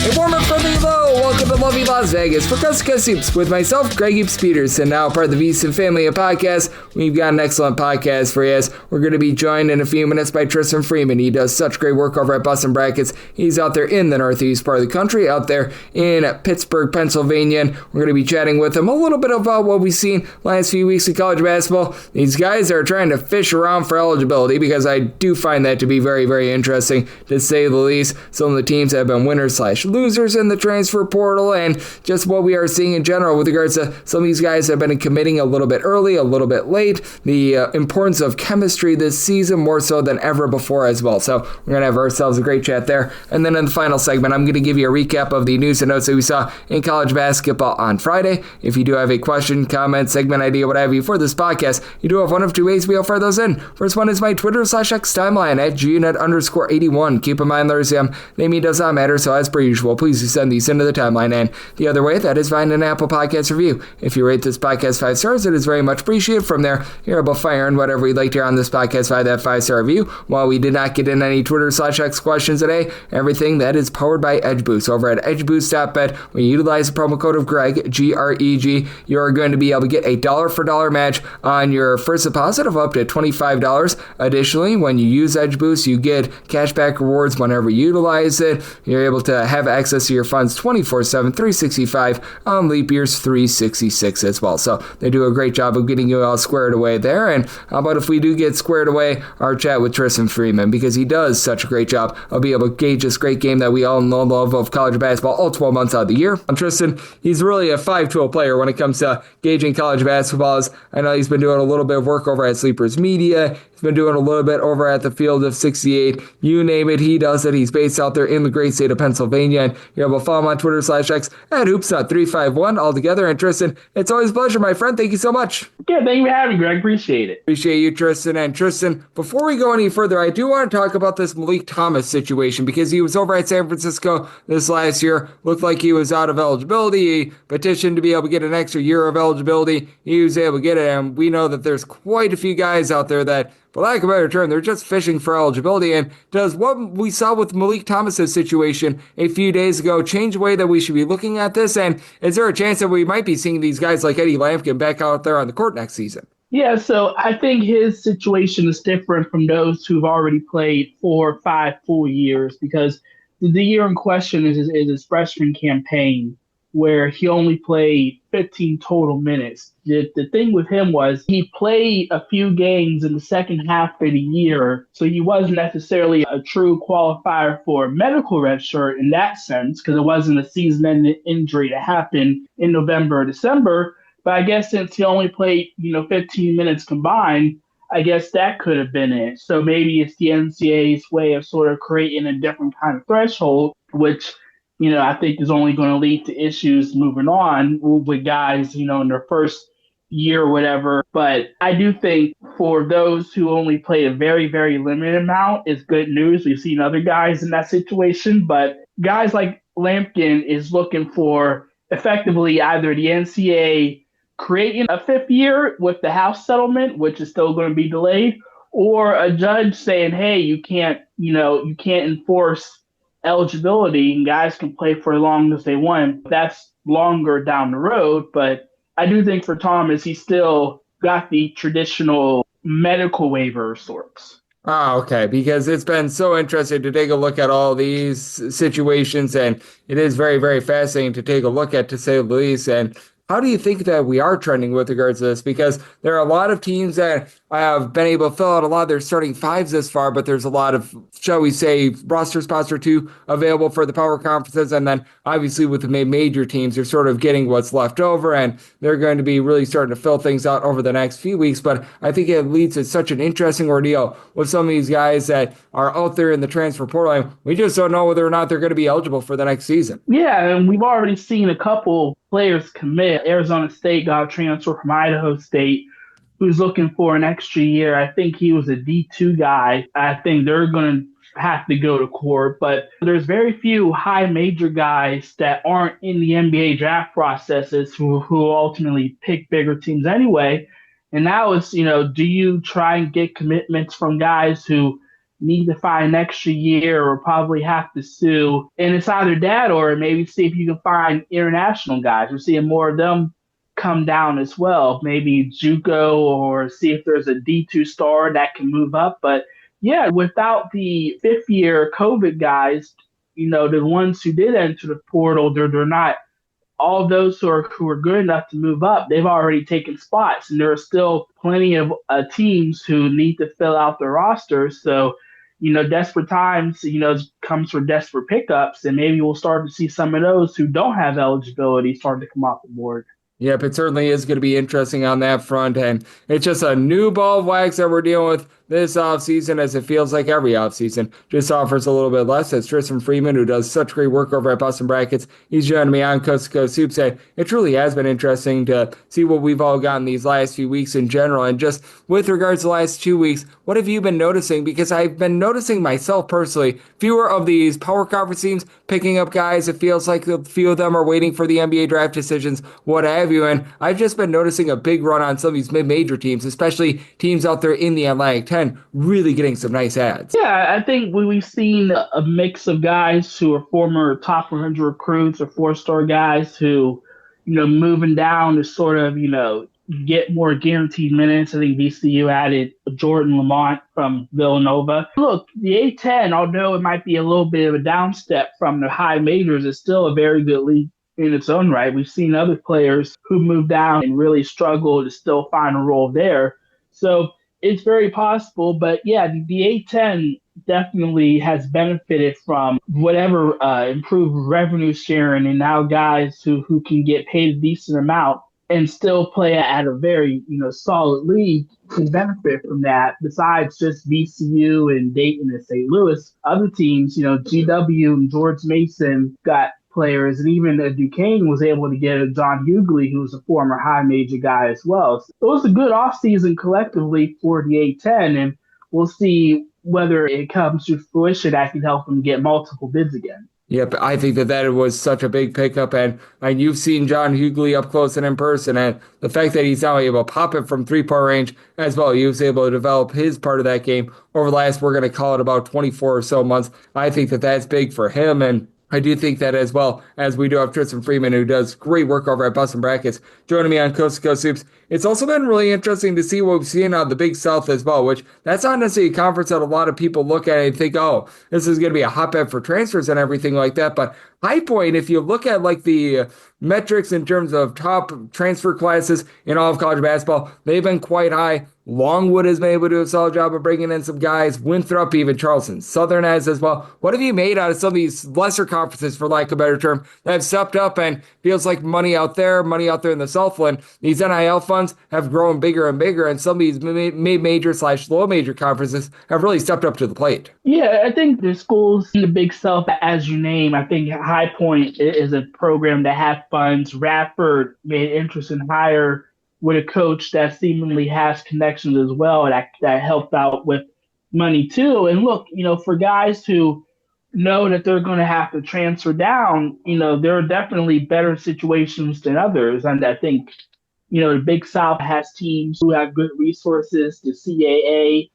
A warm up from the low. Welcome to lovely Las Vegas for Coast to Coast Soups with myself, Greg Eaps Peterson, now part of the VSiN family of podcasts. We've got an excellent podcast for you. We're going to be joined in a few minutes by Tristan Freeman. He does such great work over at Bustin' Brackets. He's out there in the northeast part of the country, out there in Pittsburgh, Pennsylvania. And we're going to be chatting with him a little bit about what we've seen last few weeks in college basketball. These guys are trying to fish around for eligibility because I do find that to be very, very interesting, to say the least. Some of the teams have been winners/losers in the transfer portal, and just what we are seeing in general with regards to some of these guys have been committing a little bit early, a little bit late, the importance of chemistry this season more so than ever before as well. So we're going to have ourselves a great chat there. And then in the final segment, I'm going to give you a recap of the news and notes that we saw in college basketball on Friday. If you do have a question, comment, segment idea, what have you for this podcast, you do have one of two ways we offer those in. First one is my Twitter/X timeline at GNet_81. Keep in mind, there's naming does not matter, so as per usual, please do send these into the timeline. And the other way, that is find an Apple Podcast review. If you rate this podcast 5 stars, it is very much appreciated. From there, you're able to fire in whatever you'd like to hear on this podcast by that 5-star review. While we did not get in any Twitter/X questions today, everything that is powered by EdgeBoost. Over at EdgeBoost.bet, when you utilize the promo code of Greg, G-R-E-G, you're going to be able to get a $1 match on your first deposit of up to $25. Additionally, when you use EdgeBoost, you get cashback rewards whenever you utilize it. You're able to have access to your funds 24/7, 365 on leap years 366 as well. So they do a great job of getting you all squared away there. And how about if we do get squared away, our chat with Tristan Freeman, because he does such a great job of being able to gauge this great game that we all know and love of college basketball all 12 months out of the year. Tristan, he's really a 5-tool player when it comes to gauging college basketball. I know he's been doing a little bit of work over at Sleepers Media. He's been doing a little bit over at the Field of 68. You name it, he does it. He's based out there in the great state of Pennsylvania. And you're able to follow him on Twitter/X at hoopsnut351 altogether. And Tristan, it's always a pleasure, my friend. Thank you so much. Yeah, thank you for having me, Greg. Appreciate it. Appreciate you, Tristan. And Tristan, before we go any further, I do want to talk about this Malik Thomas situation because he was over at San Francisco this last year. Looked like he was out of eligibility. He petitioned to be able to get an extra year of eligibility. He was able to get it. And we know that there's quite a few guys out there that, for lack of a better term, they're just fishing for eligibility. And does what we saw with Malik Thomas's situation a few days ago change the way that we should be looking at this? And is there a chance that we might be seeing these guys like Eddie Lampkin back out there on the court next season? Yeah, so I think his situation is different from those who've already played 4 or 5 full years, because the year in question is his freshman campaign, where he only played 15 total minutes. The thing with him was he played a few games in the second half of the year, so he wasn't necessarily a true qualifier for a medical red shirt in that sense, because it wasn't a season-ending injury that happened in November or December. But I guess since he only played, 15 minutes combined, I guess that could have been it. So maybe it's the NCAA's way of sort of creating a different kind of threshold, which I think is only going to lead to issues moving on with guys, in their first year or whatever. But I do think for those who only play a very, very limited amount, it's good news. We've seen other guys in that situation, but guys like Lampkin is looking for effectively either the NCAA creating a 5th year with the House settlement, which is still going to be delayed, or a judge saying, hey, you can't enforce eligibility and guys can play for as long as they want. That's longer down the road, but I do think for Thomas, he still got the traditional medical waiver of sorts. Oh, okay, because it's been so interesting to take a look at all these situations, and it is very, very fascinating to take a look at, to say the least. And how do you think that we are trending with regards to this? Because there are a lot of teams that have been able to fill out a lot of their starting fives this far, but there's a lot of, shall we say, roster spots or two available for the power conferences. And then obviously with the major teams, they're sort of getting what's left over, and they're going to be really starting to fill things out over the next few weeks. But I think it leads to such an interesting ordeal with some of these guys that are out there in the transfer portal. And we just don't know whether or not they're going to be eligible for the next season. Yeah, and we've already seen a couple players commit. Arizona State got a transfer from Idaho State who's looking for an extra year. I think he was a D2 guy. I think they're going to have to go to court, but there's very few high major guys that aren't in the NBA draft processes who ultimately pick bigger teams anyway. And now it's, do you try and get commitments from guys who need to find an extra year or probably have to sue. And it's either that or maybe see if you can find international guys. We're seeing more of them come down as well. Maybe JUCO or see if there's a D2 star that can move up. But yeah, without the fifth year COVID guys, the ones who did enter the portal, they're not all those who are good enough to move up, they've already taken spots, and there are still plenty of teams who need to fill out their rosters. So, desperate times, comes for desperate pickups, and maybe we'll start to see some of those who don't have eligibility start to come off the board. Yep, it certainly is going to be interesting on that front, and it's just a new ball of wax that we're dealing with this offseason, as it feels like every offseason just offers a little bit less. That's Tristan Freeman, who does such great work over at Boston Brackets. He's joining me on Coast to Coast Hoops, and it truly has been interesting to see what we've all gotten these last few weeks in general, and just with regards to the last 2 weeks, what have you been noticing? Because I've been noticing myself personally, fewer of these power conference teams picking up guys. It feels like a few of them are waiting for the NBA draft decisions, what have you, and I've just been noticing a big run on some of these mid-major teams, especially teams out there in the Atlantic 10, really getting some nice ads. Yeah, I think we've seen a mix of guys who are former top 100 recruits or four-star guys who, moving down to sort of, get more guaranteed minutes. I think VCU added Jordan Lamont from Villanova. Look, the A10, although it might be a little bit of a downstep from the high majors, is still a very good league in its own right. We've seen other players who moved down and really struggle to still find a role there. So it's very possible. But yeah, the A10 definitely has benefited from whatever improved revenue sharing, and now guys who can get paid a decent amount and still play at a very, solid league can benefit from that. Besides just VCU and Dayton and St. Louis, other teams, GW and George Mason got players, and even Duquesne was able to get a John Hughley, who was a former high major guy as well. So it was a good offseason collectively for the A10, and we'll see whether it comes to fruition that can help them get multiple bids again. Yep, I think that was such a big pickup, and you've seen John Hughley up close and in person, and the fact that he's now able to pop it from three-point range as well, he was able to develop his part of that game over the last, we're going to call it about 24 or so months. I think that's big for him, and I do think that as well, as we do have Tristan Freeman, who does great work over at Boston Brackets, joining me on Coast to Coast Hoops. It's also been really interesting to see what we've seen on the Big South as well, which that's not necessarily a conference that a lot of people look at and think, oh, this is going to be a hotbed for transfers and everything like that. But High Point, if you look at like the metrics in terms of top transfer classes in all of college basketball, they've been quite high. Longwood has been able to do a solid job of bringing in some guys. Winthrop, even Charleston Southern has as well. What have you made out of some of these lesser conferences, for lack of a better term, that have stepped up and feels like money out there in the Southland? These NIL funds have grown bigger and bigger, and some of these mid-major / low major conferences have really stepped up to the plate. Yeah, I think the schools in the Big South, as you name, I think High Point is a program that has funds. Radford made an interesting hire with a coach that seemingly has connections as well that helped out with money too. And look, for guys who know that they're going to have to transfer down, there are definitely better situations than others. And I think, the Big South has teams who have good resources, the CAA.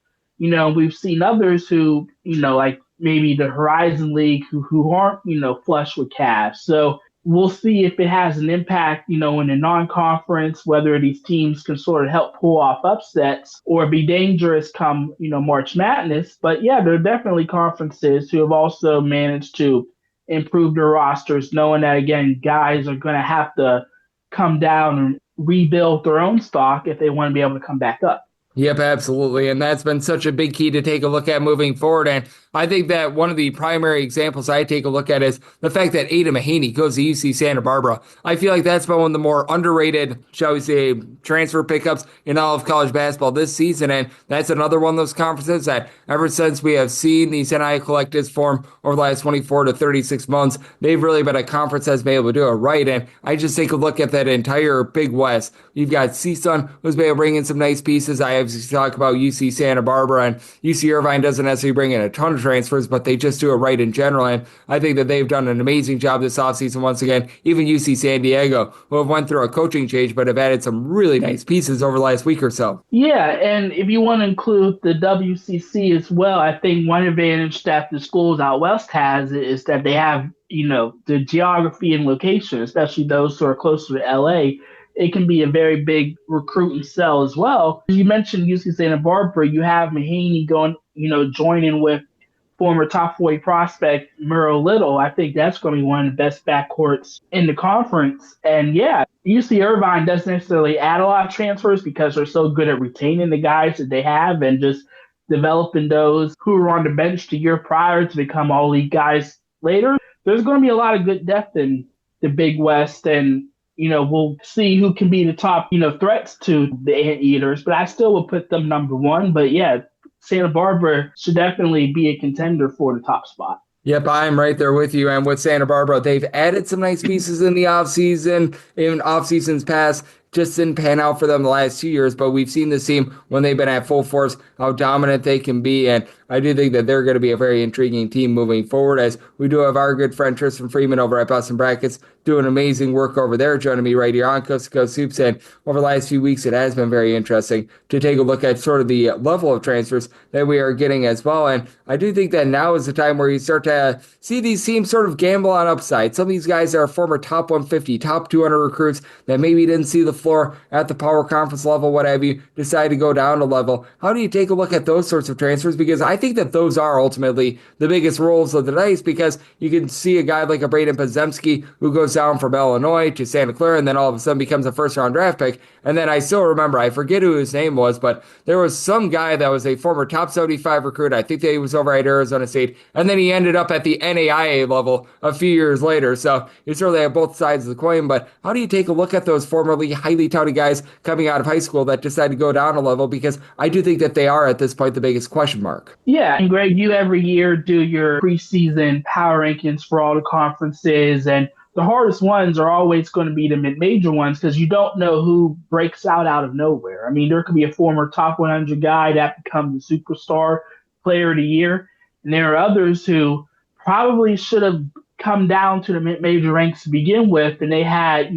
We've seen others who, like maybe the Horizon League who aren't, flush with cash. So we'll see if it has an impact, in the non-conference, whether these teams can sort of help pull off upsets or be dangerous come, March Madness. But yeah, there are definitely conferences who have also managed to improve their rosters, knowing that, again, guys are going to have to come down and rebuild their own stock if they want to be able to come back up. Yep, absolutely. And that's been such a big key to take a look at moving forward. And I think that one of the primary examples I take a look at is the fact that Ada Mahaney goes to UC Santa Barbara. I feel like that's been one of the more underrated, shall we say, transfer pickups in all of college basketball this season. And that's another one of those conferences that ever since we have seen these NIL collectives form over the last 24 to 36 months, they've really been a conference that's been able to do it right. And I just take a look at that entire Big West. You've got CSUN, who's been able to bring in some nice pieces. I lives. You talk about UC Santa Barbara, and UC Irvine doesn't necessarily bring in a ton of transfers, but they just do it right in general. And I think that they've done an amazing job this offseason once again. Even UC San Diego, who have went through a coaching change, but have added some really nice pieces over the last week or so. Yeah, and if you want to include the WCC as well, I think one advantage that the schools out west has is that they have, the geography and location, especially those who are closer to LA. It can be a very big recruit and sell as well. You mentioned UC Santa Barbara. You have Mahaney going, joining with former top 40 prospect Merrill Little. I think that's going to be one of the best backcourts in the conference. And yeah, UC Irvine doesn't necessarily add a lot of transfers because they're so good at retaining the guys that they have and just developing those who were on the bench the year prior to become all league guys later. There's going to be a lot of good depth in the Big West, and we'll see who can be the top, threats to the Anteaters, but I still would put them number one. But yeah, Santa Barbara should definitely be a contender for the top spot. Yep, I'm right there with you. And with Santa Barbara, they've added some nice pieces in the offseason, in off-seasons past. Just didn't pan out for them the last 2 years, but we've seen this team when they've been at full force, how dominant they can be, and I do think that they're going to be a very intriguing team moving forward, as we do have our good friend Tristan Freeman over at Boston Brackets doing amazing work over there, joining me right here on Coast to Coast Hoops, and over the last few weeks it has been very interesting to take a look at sort of the level of transfers that we are getting as well, and I do think that now is the time where you start to see these teams sort of gamble on upside. Some of these guys are former top 150, top 200 recruits that maybe didn't see the floor at the power conference level, what have you, decide to go down a level. How do you take a look at those sorts of transfers? Because I think that those are ultimately the biggest rolls of the dice, because you can see a guy like a Braden Podziemski who goes down from Illinois to Santa Clara and then all of a sudden becomes a first-round draft pick. And then I still remember, I forget who his name was, but there was some guy that was a former top 75 recruit. I think that he was over at Arizona State, and then he ended up at the NAIA level a few years later. So you certainly have both sides of the coin, but how do you take a look at those formerly highly touted guys coming out of high school that decide to go down a level? Because I do think that they are at this point the biggest question mark. Yeah, and Greg, you every year do your preseason power rankings for all the conferences, and the hardest ones are always going to be the mid-major ones because you don't know who breaks out of nowhere. I mean, there could be a former top 100 guy that becomes a superstar player of the year, and there are others who probably should have come down to the mid-major ranks to begin with, and they had,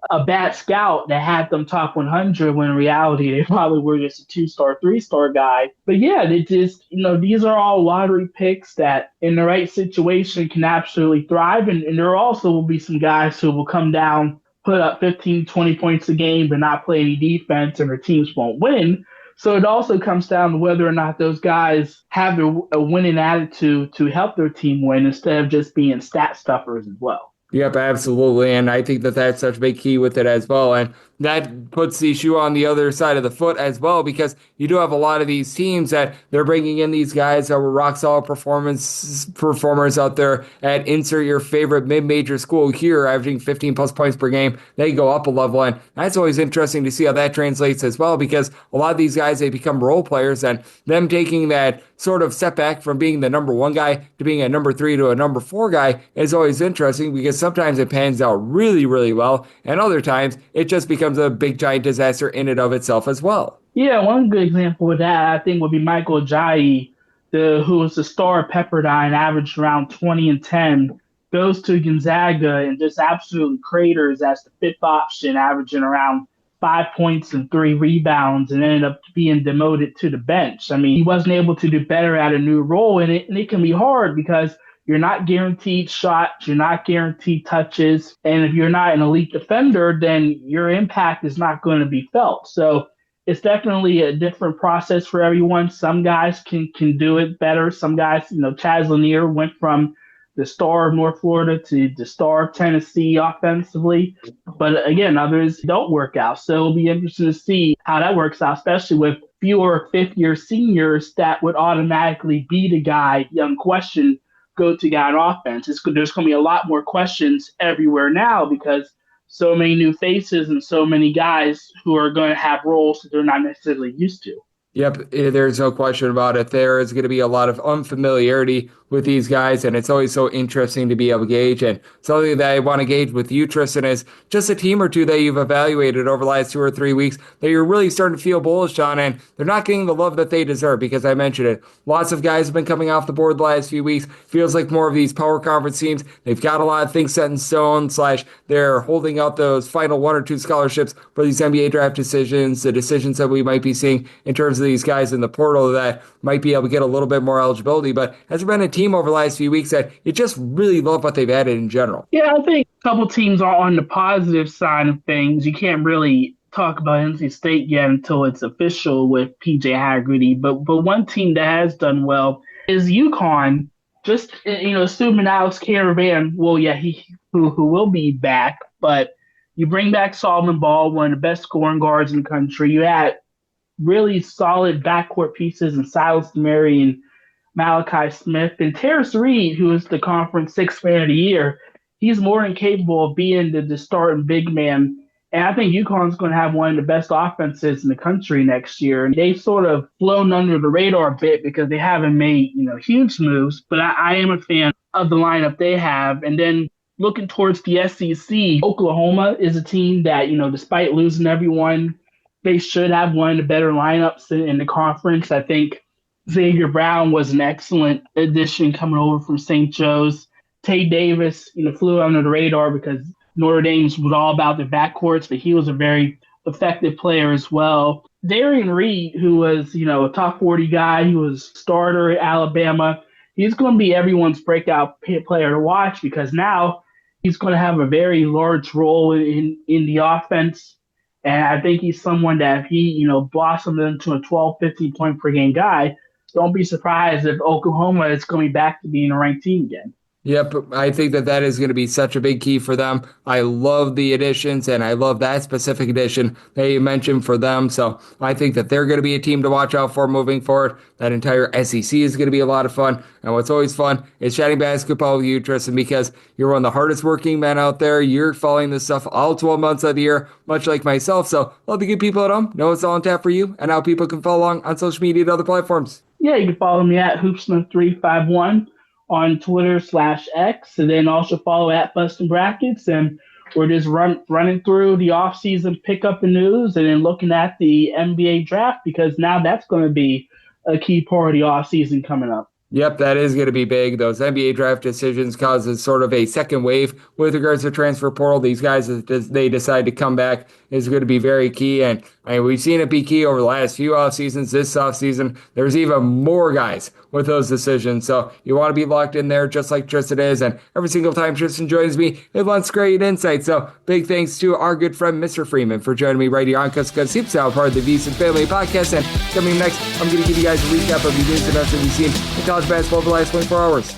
a bad scout that had them top 100 when in reality they probably were just a 2-star, 3-star guy. But yeah, they just, these are all lottery picks that in the right situation can absolutely thrive. And there also will be some guys who will come down, put up 15, 20 points a game, but not play any defense, and their teams won't win. So it also comes down to whether or not those guys have a winning attitude to help their team win instead of just being stat stuffers as well. Yep, absolutely. And I think that that's such a big key with it as well. And that puts the shoe on the other side of the foot as well, because you do have a lot of these teams that they're bringing in these guys that were rock solid performers out there at insert your favorite mid-major school here, averaging 15 plus points per game. They go up a level, and that's always interesting to see how that translates as well, because a lot of these guys, they become role players, and them taking that sort of setback from being the number one guy to being a number 3 to a number 4 guy is always interesting, because sometimes it pans out really, really well, and other times it just becomes a big giant disaster in and of itself as well. Yeah, one good example of that I think would be Michael Ajayi, who was the star of Pepperdine, averaged around 20 and 10, goes to Gonzaga and just absolutely craters as the fifth option, averaging around 5 points and 3 rebounds, and ended up being demoted to the bench. I mean, he wasn't able to do better at a new role, and it can be hard because you're not guaranteed shots, you're not guaranteed touches, and if you're not an elite defender, then your impact is not going to be felt. So it's definitely a different process for everyone. Some guys can do it better. Some guys, Chaz Lanier went from the star of North Florida to the star of Tennessee offensively. But again, others don't work out. So it'll be interesting to see how that works out, especially with fewer fifth-year seniors that would automatically be the guy, unquestioned, go-to guy on offense. There's going to be a lot more questions everywhere now because so many new faces and so many guys who are going to have roles that they're not necessarily used to. Yep, there's no question about it. There is going to be a lot of unfamiliarity with these guys, and it's always so interesting to be able to gauge. And something that I want to gauge with you, Tristan, is just a team or two that you've evaluated over the last 2 or 3 weeks that you're really starting to feel bullish on, and they're not getting the love that they deserve because I mentioned it. Lots of guys have been coming off the board the last few weeks. Feels like more of these power conference teams, they've got a lot of things set in stone, / they're holding out those final 1 or 2 scholarships for these NBA draft decisions, the decisions that we might be seeing in terms of these guys in the portal that might be able to get a little bit more eligibility. But has there been a team over the last few weeks that you just really love what they've added in general? Yeah, I think a couple teams are on the positive side of things. You can't really talk about NC State yet until it's official with PJ Haggerty. But one team that has done well is UConn. Just, assuming Alex Caravan, who will be back, but you bring back Solomon Ball, one of the best scoring guards in the country. You add really solid backcourt pieces in Silas DeMary and Malachi Smith. And Terrace Reed, who is the conference 6th man of the year, he's more than capable of being the starting big man. And I think UConn's going to have one of the best offenses in the country next year. And they've sort of flown under the radar a bit because they haven't made, huge moves. But I am a fan of the lineup they have. And then looking towards the SEC, Oklahoma is a team that, despite losing everyone, they should have one of the better lineups in the conference. I think Xavier Brown was an excellent addition coming over from St. Joe's. Tay Davis, flew under the radar because Notre Dame's was all about their backcourts, but he was a very effective player as well. Darian Reed, who was, a top 40 guy, he was starter at Alabama. He's going to be everyone's breakout player to watch because now he's going to have a very large role in the offense. And I think he's someone that if he, blossomed into a 12, 15 point per game guy, don't be surprised if Oklahoma is going back to being a ranked team again. Yep, I think that is going to be such a big key for them. I love the additions, and I love that specific addition that you mentioned for them. So I think that they're going to be a team to watch out for moving forward. That entire SEC is going to be a lot of fun. And what's always fun is chatting basketball with you, Tristan, because you're one of the hardest working men out there. You're following this stuff all 12 months of the year, much like myself. So love to get people at home know it's all on tap for you and how people can follow along on social media and other platforms. Yeah, you can follow me at Hoopsmith351. on Twitter/X, and then also follow at Bustin' Brackets. And we're just running through the offseason pickup and news and then looking at the NBA draft because now that's going to be a key part of the offseason coming up. Yep, that is going to be big. Those NBA draft decisions causes sort of a second wave with regards to transfer portal. These guys, as they decide to come back, is going to be very key. And we've seen it be key over the last few off seasons. This off season, there's even more guys with those decisions. So you want to be locked in there just like Tristan is. And every single time Tristan joins me, it wants great insight. So big thanks to our good friend, Mr. Freeman, for joining me right here on Cusco Seeps, now part of the VSiN Family Podcast. And coming next, I'm going to give you guys a recap of the news and events that we've seen in college basketball over the last 24 hours.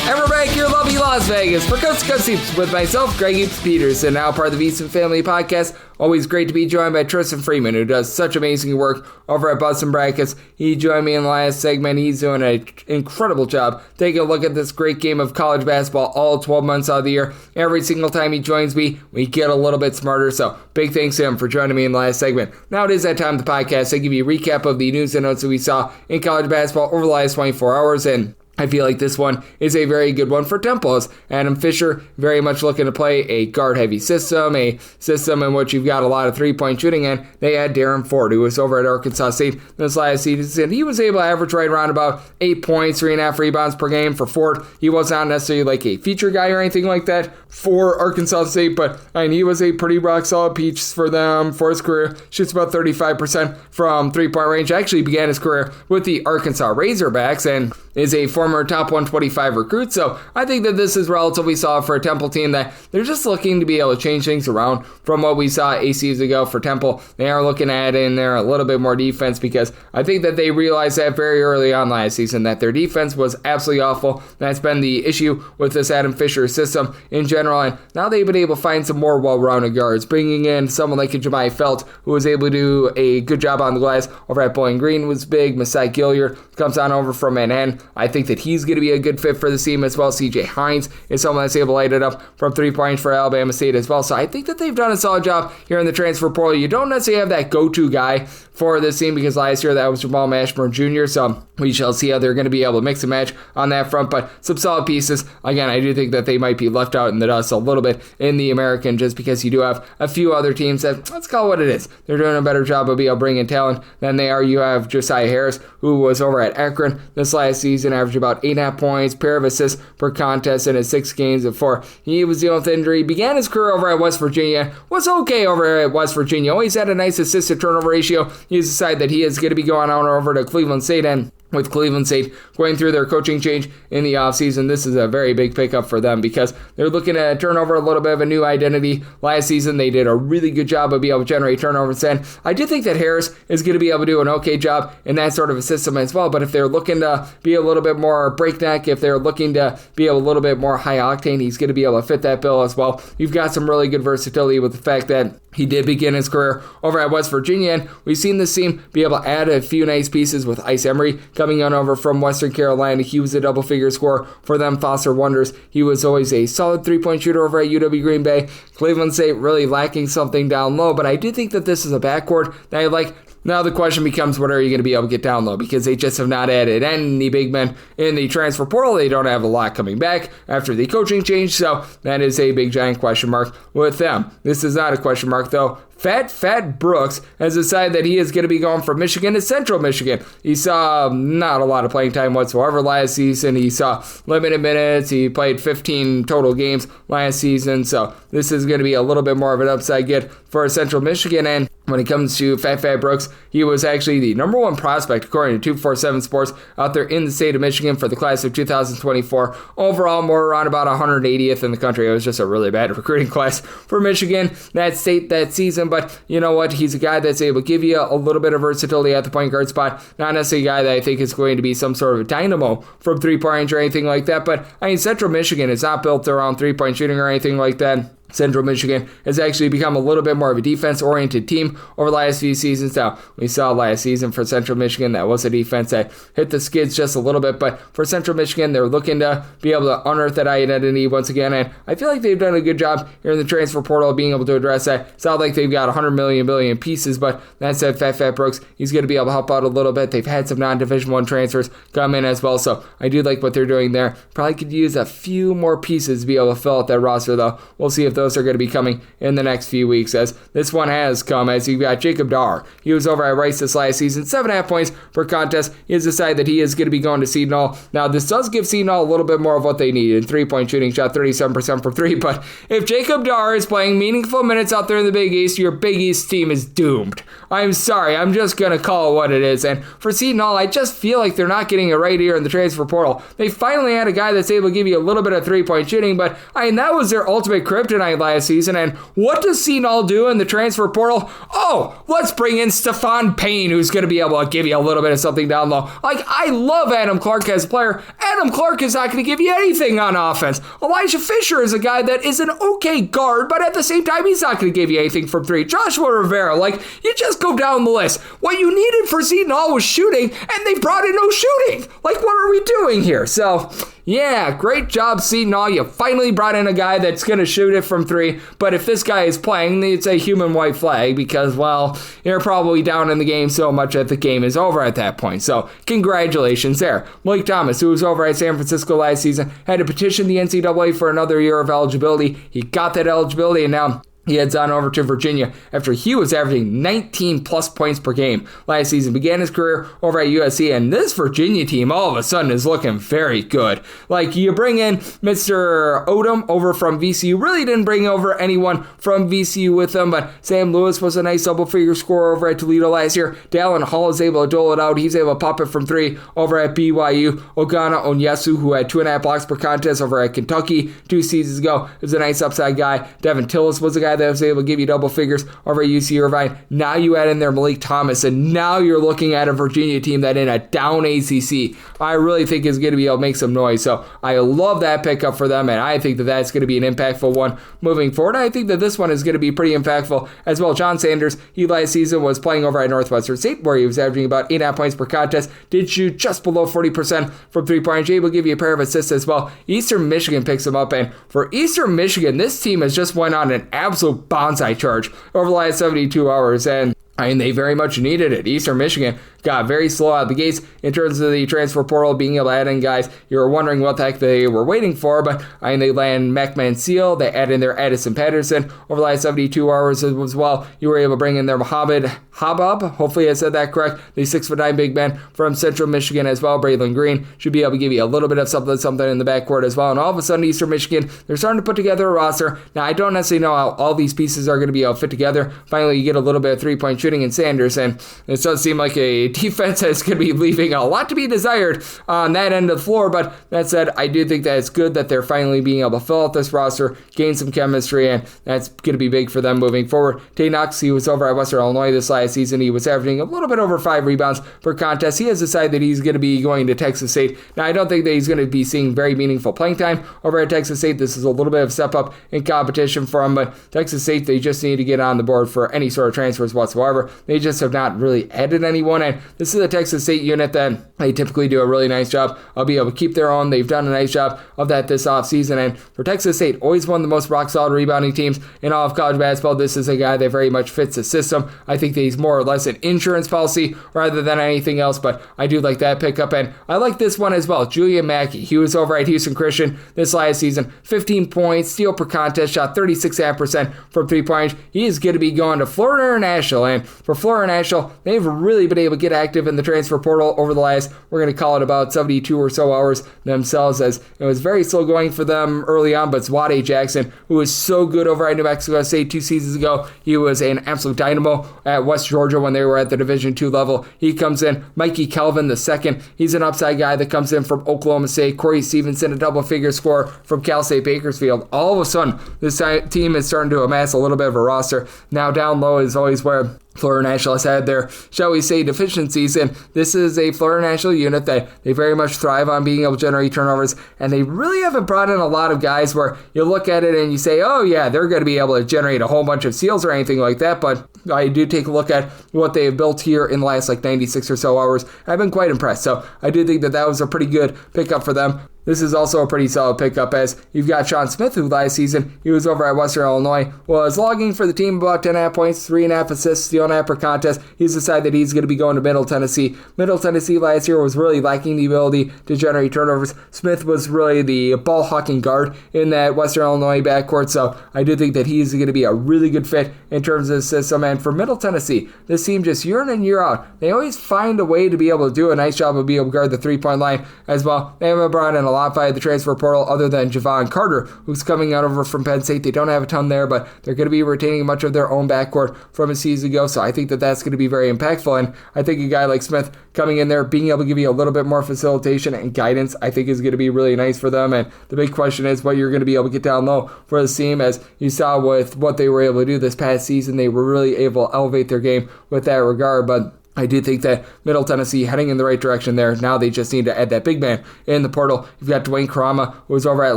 And we're back here in lovely Las Vegas for Coast to Coast Seeps with myself, Greg Eaps Peterson, now part of the VSiN Family Podcast. Always great to be joined by Tristan Freeman, who does such amazing work over at Bustin' Brackets. He joined me in the last segment. He's doing an incredible job taking a look at this great game of college basketball all 12 months out of the year. Every single time he joins me, we get a little bit smarter. So big thanks to him for joining me in the last segment. Now it is that time of the podcast. I give you a recap of the news and notes that we saw in college basketball over the last 24 hours. And I feel like this one is a very good one for Temple. As Adam Fisher very much looking to play a guard-heavy system, a system in which you've got a lot of three-point shooting, and they had Darren Ford, who was over at Arkansas State this last season. He was able to average right around about 8 points, 3.5 rebounds per game for Ford. He was not necessarily like a feature guy or anything like that for Arkansas State, but he was a pretty rock-solid piece for them for his career. Shoots about 35% from three-point range. Actually began his career with the Arkansas Razorbacks and is a former top 125 recruit. So I think that this is relatively solid for a Temple team that they're just looking to be able to change things around from what we saw 8 seasons ago for Temple. They are looking to add in there a little bit more defense because I think that they realized that very early on last season that their defense was absolutely awful. That's been the issue with this Adam Fisher system in general. And now they've been able to find some more well-rounded guards, bringing in someone like a Jemai Felt, who was able to do a good job on the glass over at Bowling Green was big. Masai Gilliard comes on over from Manhattan. again, I think that he's going to be a good fit for the team as well. C.J. Hines is someone that's able to light it up from 3 points for Alabama State as well. So I think that they've done a solid job here in the transfer portal. You don't necessarily have that go-to guy for this team because last year that was Jamal Mashburn Jr., so we shall see how they're going to be able to mix and match on that front, but some solid pieces. Again, I do think that they might be left out in the dust a little bit in the American just because you do have a few other teams that, let's call it what it is, they're doing a better job of being able to bring in talent than they are. You have Josiah Harris, who was over at Akron this last season, averaged about 8.5 points, pair of assists per contest in his 6 games before he was dealing with injury. He began his career over at West Virginia, was okay over at West Virginia, always had a nice assist to turnover ratio. He's decided that he is going to be going on over to Cleveland State, and with Cleveland State going through their coaching change in the offseason, this is a very big pickup for them because they're looking to turn over a little bit of a new identity. Last season, they did a really good job of being able to generate turnovers, and I do think that Harris is going to be able to do an okay job in that sort of a system as well, but if they're looking to be a little bit more breakneck, if they're looking to be a little bit more high octane, he's going to be able to fit that bill as well. You've got some really good versatility with the fact that he did begin his career over at West Virginia, and we've seen this team be able to add a few nice pieces with Ice Emery coming on over from Western Carolina. He was a double-figure scorer for them, Foster Wonders. He was always a solid three-point shooter over at UW Green Bay. Cleveland State really lacking something down low, but I do think that this is a backcourt that I like. Now the question becomes, what are you going to be able to get down low? Because they just have not added any big men in the transfer portal. They don't have a lot coming back after the coaching change, so that is a big giant question mark with them. This is not a question mark, though. Fat Brooks has decided that he is going to be going from Michigan to Central Michigan. He saw not a lot of playing time whatsoever last season. He saw limited minutes. He played 15 total games last season. So this is going to be a little bit more of an upside get for Central Michigan. And when it comes to Fat Brooks, he was actually the number one prospect according to 247 Sports out there in the state of Michigan for the class of 2024. Overall, more around about 180th in the country. It was just a really bad recruiting class for Michigan that state that season. But you know what? He's a guy that's able to give you a little bit of versatility at the point guard spot. Not necessarily a guy that I think is going to be some sort of a dynamo from three-point range or anything like that. But I mean, Central Michigan is not built around three-point shooting or anything like that. Central Michigan has actually become a little bit more of a defense-oriented team over the last few seasons. Now, we saw last season for Central Michigan, that was a defense that hit the skids just a little bit, but for Central Michigan, they're looking to be able to unearth that identity once again, and I feel like they've done a good job here in the transfer portal being able to address that. It's not like they've got 100 billion pieces, but that said, Fat Brooks, he's going to be able to help out a little bit. They've had some non-Division I transfers come in as well, so I do like what they're doing there. Probably could use a few more pieces to be able to fill out that roster, though. We'll see if those are going to be coming in the next few weeks, as this one has come as you've got Jacob Dar. He was over at Rice this last season, 7.5 points per contest. He has decided that he is going to be going to Seton Hall. Now, this does give Seton Hall a little bit more of what they need in three-point shooting, shot 37% from three, but if Jacob Dar is playing meaningful minutes out there in the Big East, your Big East team is doomed. I'm sorry, I'm just going to call it what it is, and for Seton Hall, I just feel like they're not getting it right here in the transfer portal. They finally had a guy that's able to give you a little bit of three-point shooting, but I mean, that was their ultimate kryptonite last season, and what does Seton Hall do in the transfer portal? Oh, let's bring in Stephon Payne, who's going to be able to give you a little bit of something down low. Like, I love Adam Clark as a player. Adam Clark is not going to give you anything on offense. Elijah Fisher is a guy that is an okay guard, but at the same time, he's not going to give you anything from three. Joshua Rivera, like, you just go down the list. What you needed for Seton Hall was shooting, and they brought in no shooting. Like, what are we doing here? So, yeah, great job, Seton Hall. You finally brought in a guy that's going to shoot it from three, but if this guy is playing, it's a human white flag because, well, you're probably down in the game so much that the game is over at that point. So, congratulations there. Malik Thomas, who was over at San Francisco last season, had to petition the NCAA for another year of eligibility. He got that eligibility, and now he heads on over to Virginia after he was averaging 19 plus points per game last season. Began his career over at USC, and this Virginia team all of a sudden is looking very good. Like, you bring in Mr. Odom over from VCU. Really didn't bring over anyone from VCU with them, but Sam Lewis was a nice double-figure scorer over at Toledo last year. Dallin Hall is able to dole it out. He's able to pop it from three over at BYU. Ogana Onyesu, who had 2.5 blocks per contest over at Kentucky 2 seasons ago, is a nice upside guy. Devin Tillis was a guy guy that was able to give you double figures over at UC Irvine. Now you add in there Malik Thomas, and now you're looking at a Virginia team that in a down ACC, I really think is going to be able to make some noise. So I love that pickup for them, and I think that that's going to be an impactful one moving forward. I think that this one is going to be pretty impactful as well. John Sanders, he last season was playing over at Northwestern State, where he was averaging about 8.5 points per contest, did shoot just below 40% from three-point range, able to give you a pair of assists as well. Eastern Michigan picks him up, and for Eastern Michigan, this team has just went on an absolute bonsai charge over the last 72 hours, and they very much needed it. Eastern Michigan got very slow out of the gates in terms of the transfer portal, being able to add in guys. You were wondering what the heck they were waiting for, but they land Mac Mansell. They add in their Addison Patterson over the last 72 hours as well. You were able to bring in their Mohammed Habab. Hopefully I said that correct. The 6'9" big man from Central Michigan as well. Braylon Green should be able to give you a little bit of something in the backcourt as well. And all of a sudden, Eastern Michigan, they're starting to put together a roster. Now, I don't necessarily know how all these pieces are going to be able to fit together. Finally, you get a little bit of three-point shooting in Sanders, and it does seem like a defense that's going to be leaving a lot to be desired on that end of the floor. But that said, I do think that it's good that they're finally being able to fill out this roster, gain some chemistry, and that's going to be big for them moving forward. Tay Knox, he was over at Western Illinois this last season. He was averaging a little bit over 5 rebounds per contest. He has decided that he's going to be going to Texas State. Now, I don't think that he's going to be seeing very meaningful playing time over at Texas State. This is a little bit of a step up in competition for him, but Texas State, they just need to get on the board for any sort of transfers whatsoever. They just have not really added anyone, and this is a Texas State unit that they typically do a really nice job of being able to keep their own. They've done a nice job of that this offseason, and for Texas State, always one of the most rock-solid rebounding teams in all of college basketball. This is a guy that very much fits the system. I think that he's more or less an insurance policy rather than anything else, but I do like that pickup, and I like this one as well. Julian Mackey, he was over at Houston Christian this last season, 15 points, steal per contest, shot 36.5% from three-point range. He is going to be going to Florida International, and for Florida International, they've really been able to get active in the transfer portal over the last, we're going to call it about 72 or so hours themselves, as it was very slow going for them early on, but Zwade Jackson, who was so good over at New Mexico State 2 seasons ago, he was an absolute dynamo at West Georgia when they were at the Division II level. He comes in. Mikey Kelvin II, he's an upside guy that comes in from Oklahoma State. Corey Stevenson, a double-figure scorer from Cal State Bakersfield. All of a sudden, this team is starting to amass a little bit of a roster. Now down low is always where Florida National has had their, shall we say, deficiencies, and this is a Florida National unit that they very much thrive on being able to generate turnovers, and they really haven't brought in a lot of guys where you look at it and you say, oh yeah, they're going to be able to generate a whole bunch of steals or anything like that, but I do take a look at what they have built here in the last 96 or so hours. I've been quite impressed, so I do think that that was a pretty good pickup for them. This is also a pretty solid pickup, as you've got Sean Smith, who last season, he was over at Western Illinois, was logging for the team about 10.5 points, 3.5 assists, steal and a half per contest. He's decided that he's going to be going to Middle Tennessee. Middle Tennessee last year was really lacking the ability to generate turnovers. Smith was really the ball-hawking guard in that Western Illinois backcourt, so I do think that he's going to be a really good fit in terms of the system. And for Middle Tennessee, this team just year in and year out, they always find a way to be able to do a nice job of being able to guard the three-point line as well. They haven't brought in a lot via the transfer portal other than Javon Carter, who's coming out over from Penn State. They don't have a ton there, but they're going to be retaining much of their own backcourt from a season ago, so I think that that's going to be very impactful. And I think a guy like Smith coming in there, being able to give you a little bit more facilitation and guidance, I think is going to be really nice for them. And the big question is what you're going to be able to get down low for this team. As you saw with what they were able to do this past season, they were really able to elevate their game with that regard, but I do think that Middle Tennessee heading in the right direction there. Now they just need to add that big man in the portal. You've got Dwayne Karama, who was over at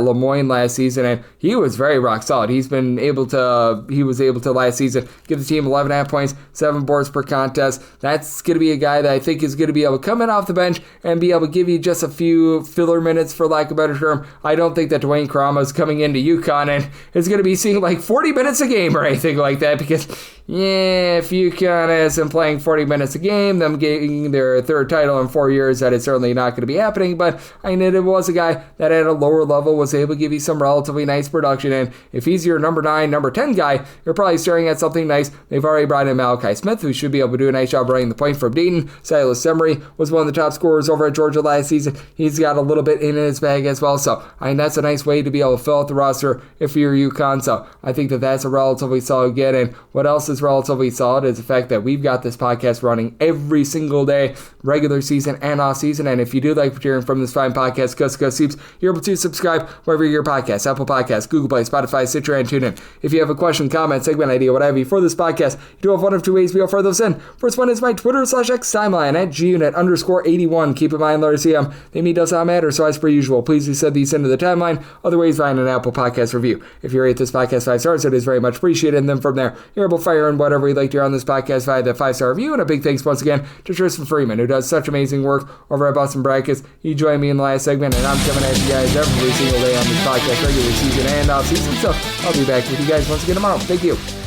Lemoyne last season, and he was very rock solid. He was able to last season give the team 11.5 points, 7 boards per contest. That's going to be a guy that I think is going to be able to come in off the bench and be able to give you just a few filler minutes, for lack of a better term. I don't think that Dwayne Karama is coming into UConn and is going to be seeing like 40 minutes a game or anything like that, because if UConn has been playing 40 minutes a game, them getting their third title in 4 years, that is certainly not going to be happening. But I know it was a guy that at a lower level was able to give you some relatively nice production, and if he's your number 9, number 10 guy, you're probably staring at something nice. They've already brought in Malachi Smith, who should be able to do a nice job running the point from Dayton. Silas Emery was one of the top scorers over at Georgia last season. He's got a little bit in his bag as well, so I mean, that's a nice way to be able to fill out the roster if you're UConn. So I think that that's a relatively solid get. And what else is relatively solid is the fact that we've got this podcast running happening every single day, regular season and off season. And if you do like what you're hearing from this fine podcast, Coast to Coast Hoops, you're able to subscribe wherever your podcast, Apple Podcasts, Google Play, Spotify, Stitcher, and TuneIn. If you have a question, comment, segment idea, what have you for this podcast, you do have one of two ways we offer those in. First one is my Twitter/X timeline at gunit_81. Keep in mind, letter CM, the me does not matter, so as per usual, please do send these into the timeline. Other ways, find an Apple Podcast review. If you rate this podcast 5 stars, it is very much appreciated. And then from there, you're able to fire in whatever you'd like to hear on this podcast via the 5-star review. And a big thanks once again to Tristan Freeman, who does such amazing work over at Boston Brackets. He joined me in the last segment, and I'm coming at you guys every single day on this podcast, regular season and off season. So I'll be back with you guys once again tomorrow. Thank you.